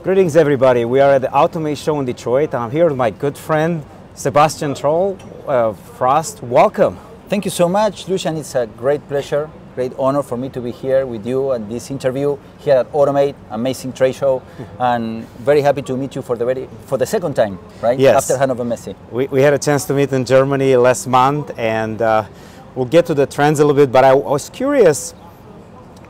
Greetings everybody, we are at the Automate Show in Detroit. I'm here with my good friend Sebastián Trolli of Frost. Welcome. Thank you so much, Lucian. It's a great pleasure, great honor for me to be here with you at this interview here at Automate, amazing trade show, and very happy to meet you for the second time, right? Yes. After Hannover Messe. We had a chance to meet in Germany last month, and we'll get to the trends a little bit, but I was curious,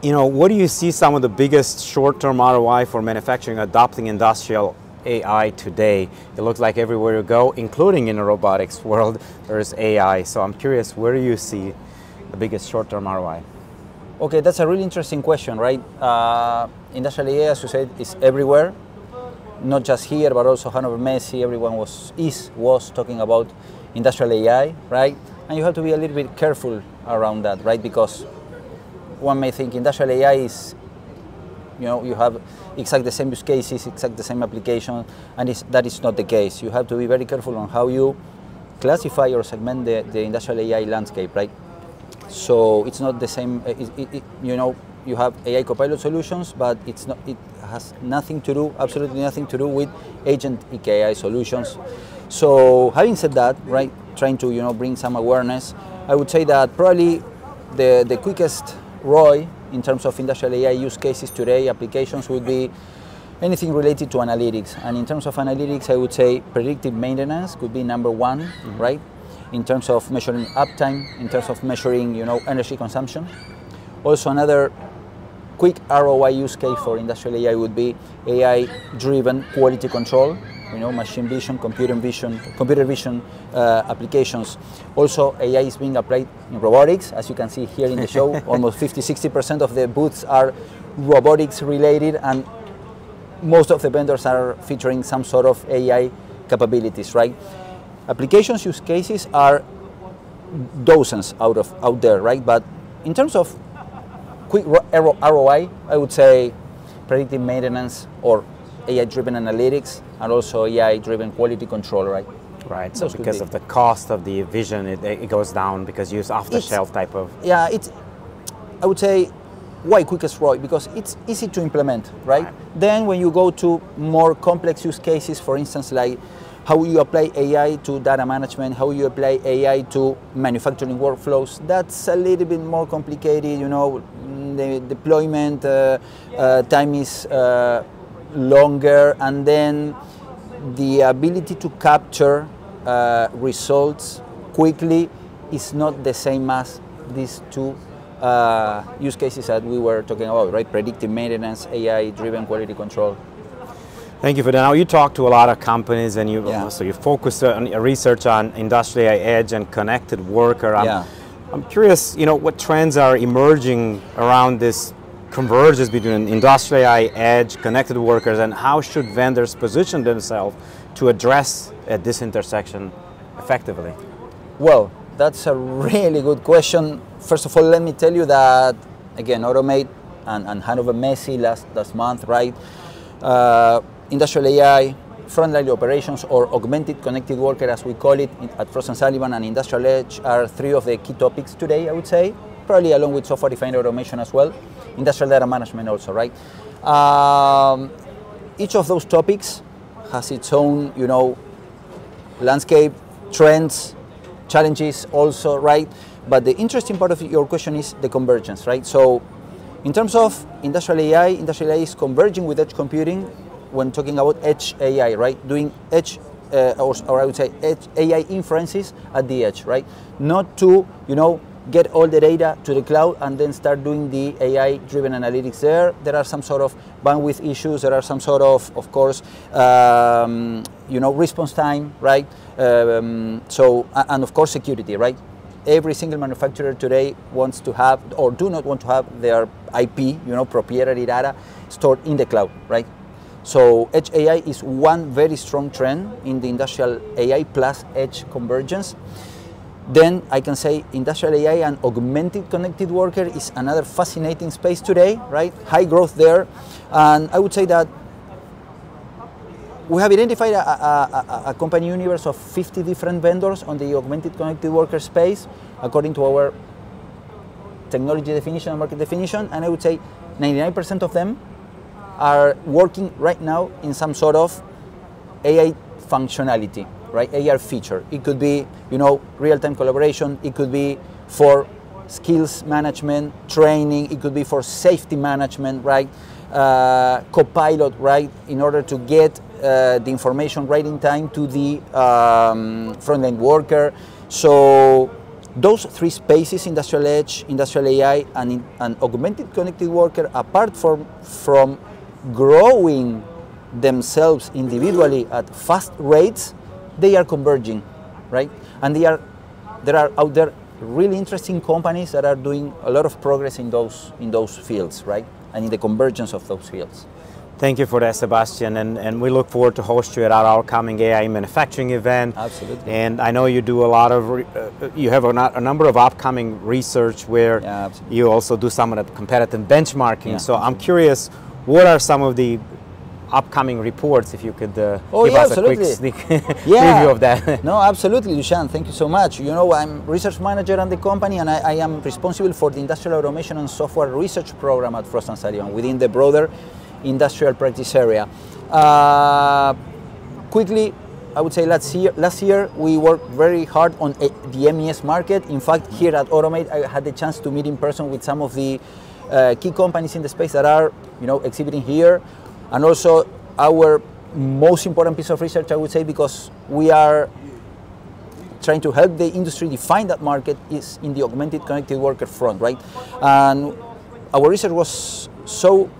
you know, what do you see some of the biggest short-term ROI for manufacturing adopting industrial AI today? It looks like everywhere you go, including in the robotics world, there's AI. So I'm curious, where do you see the biggest short-term ROI? Okay, that's a really interesting question, right? Industrial AI, as you said, is everywhere. Not just here, but also Hannover Messe. Everyone was talking about industrial AI, right? And you have to be a little bit careful around that, right? Because one may think industrial AI is, you know, you have exactly the same use cases, exactly the same application, and that is not the case. You have to be very careful on how you classify or segment the industrial AI landscape, right? So it's not the same. You know, you have AI copilot solutions, but it's not. It has nothing to do, absolutely nothing to do with agent AI solutions. So having said that, right, trying to bring some awareness, I would say that probably the quickest ROI in terms of industrial AI use cases today, applications would be anything related to analytics. And in terms of analytics, I would say predictive maintenance could be number one, right? In terms of measuring uptime, in terms of measuring, energy consumption. Also, another quick ROI use case for industrial AI would be AI-driven quality control. Machine vision, computer vision applications. Also, AI is being applied in robotics, as you can see here in the show. Almost 50–60% of the booths are robotics related, and most of the vendors are featuring some sort of AI capabilities, right? Applications use cases are dozens out there, right? But in terms of quick ROI, I would say predictive maintenance or AI-driven analytics, and also AI-driven quality control, right? Right, so because of the cost of the vision, it goes down because you use off-the-shelf type of... Yeah, I would say, why quickest ROI? Because it's easy to implement, right? Then when you go to more complex use cases, for instance, like how you apply AI to data management, how you apply AI to manufacturing workflows, that's a little bit more complicated, the deployment time is longer, and then the ability to capture results quickly is not the same as these two use cases that we were talking about, right? Predictive maintenance, AI-driven quality control. Thank you for that. Now you talk to a lot of companies, and you focus on your research on industrial AI edge and connected worker. I'm curious, what trends are emerging around this convergence between industrial AI edge, connected workers, and how should vendors position themselves to address this intersection effectively? Well, that's a really good question. First of all, let me tell you that, again, Automate and Hannover Messe last month, right? Industrial AI, frontline operations, or augmented connected worker, as we call it at Frost & Sullivan, and industrial edge are three of the key topics today, I would say, probably along with software-defined automation as well. Industrial data management also, right? Each of those topics has its own, landscape, trends, challenges also, right? But the interesting part of your question is the convergence, right? So in terms of industrial AI is converging with edge computing when talking about edge AI, right? Doing edge, or I would say edge AI inferences at the edge, right? Not to, get all the data to the cloud and then start doing the AI-driven analytics there. There are some sort of bandwidth issues. There are some sort of course, response time, right? So, and of course, security, right? Every single manufacturer today wants to have, or do not want to have, their IP, proprietary data stored in the cloud, right? So edge AI is one very strong trend in the industrial AI plus edge convergence. Then I can say industrial AI and augmented connected worker is another fascinating space today, right? High growth there. And I would say that we have identified a company universe of 50 different vendors on the augmented connected worker space, according to our technology definition and market definition. And I would say 99% of them are working right now in some sort of AI functionality, right? AI feature. It could be, you know, real-time collaboration. It could be for skills management, training. It could be for safety management, right? Copilot, right? In order to get the information right in time to the frontline worker. So those three spaces, industrial edge, industrial AI, and augmented connected worker, apart from growing themselves individually at fast rates, they are converging, right? And there are out there really interesting companies that are doing a lot of progress in those fields, right? And in the convergence of those fields. Thank you for that, Sebastián, and we look forward to host you at our upcoming AI manufacturing event. Absolutely. And I know you do a lot of, you have a number of upcoming research where you also do some of the competitive benchmarking. Yeah, so I'm curious, what are some of the upcoming reports, if you could give us a quick sneak preview of that? No, absolutely, Lucian, thank you so much. You know, I'm research manager at the company, and I am responsible for the industrial automation and software research program at Frost & Sullivan within the broader industrial practice area. Quickly, I would say last year we worked very hard on the MES market. In fact, here at Automate, I had the chance to meet in person with some of the key companies in the space that are, you know, exhibiting here. And also our most important piece of research, I would say, because we are trying to help the industry define that market, is in the augmented connected worker front, right? And our research was so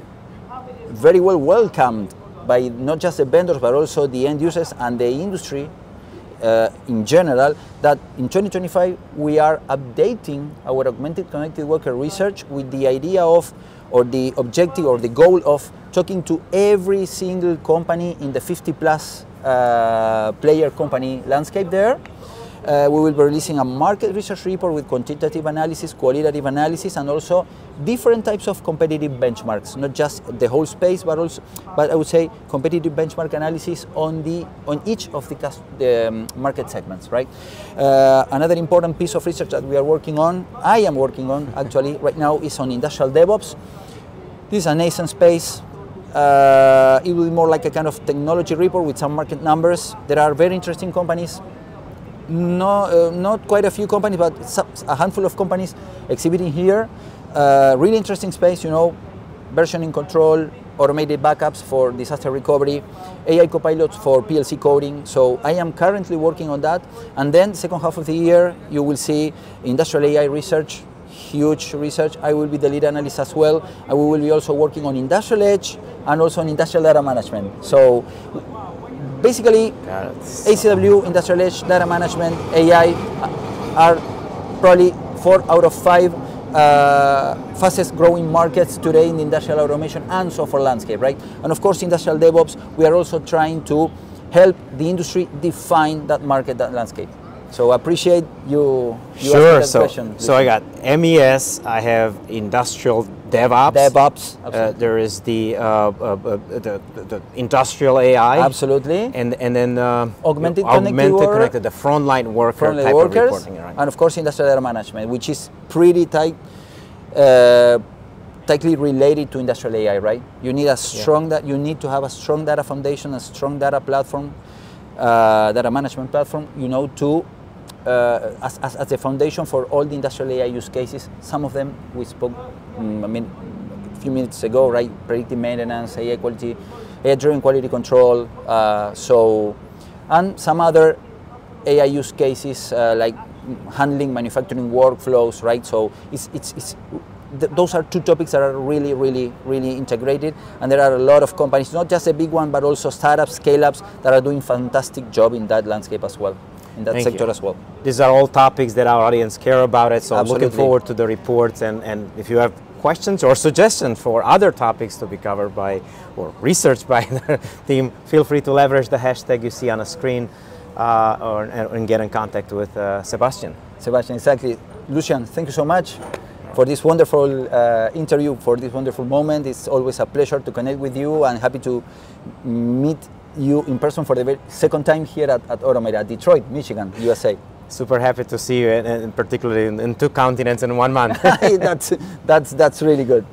very well welcomed by not just the vendors, but also the end users and the industry in general, that in 2025 we are updating our augmented connected worker research with the idea of, or the objective or the goal of, talking to every single company in the 50+ player company landscape there. We will be releasing a market research report with quantitative analysis, qualitative analysis, and also different types of competitive benchmarks, not just the whole space, but I would say competitive benchmark analysis on each of the market segments, right? Another important piece of research that we are working on, I am working on actually right now, is on industrial DevOps. This is a nascent space. It will be more like a kind of technology report with some market numbers. There are very interesting companies. No, not quite a few companies, but a handful of companies exhibiting here. Really interesting space, you know, versioning control, automated backups for disaster recovery, AI copilots for PLC coding. So I am currently working on that. And then second half of the year, you will see industrial AI research, huge research. I will be the lead analyst as well. And we will be also working on industrial edge and also on industrial data management. So basically, ACW, industrial edge, data management, AI are probably 4 out of 5 fastest growing markets today in the industrial automation and software landscape, right? And of course, industrial DevOps, we are also trying to help the industry define that market, that landscape. So I appreciate you sure. asking that question. So I got MES, I have industrial DevOps. There is the industrial AI. Absolutely. And then augmented connected, the frontline worker frontline type workers, of reporting. Right? And of course industrial data management, which is pretty tightly related to industrial AI, right? You need a strong you need to have a strong data foundation, a strong data platform, data management platform, you know, to as the foundation for all the industrial AI use cases. Some of them we spoke, I mean, a few minutes ago, right? Predictive maintenance, AI quality, AI-driven quality control. And some other AI use cases like handling manufacturing workflows, right? So those are two topics that are really integrated, and there are a lot of companies, not just a big one, but also startups, scale-ups that are doing fantastic job in that landscape as well, in that sector as well. These are all topics that our audience care about it, so Absolutely. I'm looking forward to the reports, and if you have questions or suggestions for other topics to be covered by or researched by the team, feel free to leverage the hashtag you see on the screen and get in contact with Sebastián. Sebastián, exactly. Lucian, thank you so much for this wonderful interview, for this wonderful moment. It's always a pleasure to connect with you, and happy to meet you in person for the second time here at Automate, at Detroit, Michigan, USA. Super happy to see you, and particularly in 2 continents in 1 month. That's really good.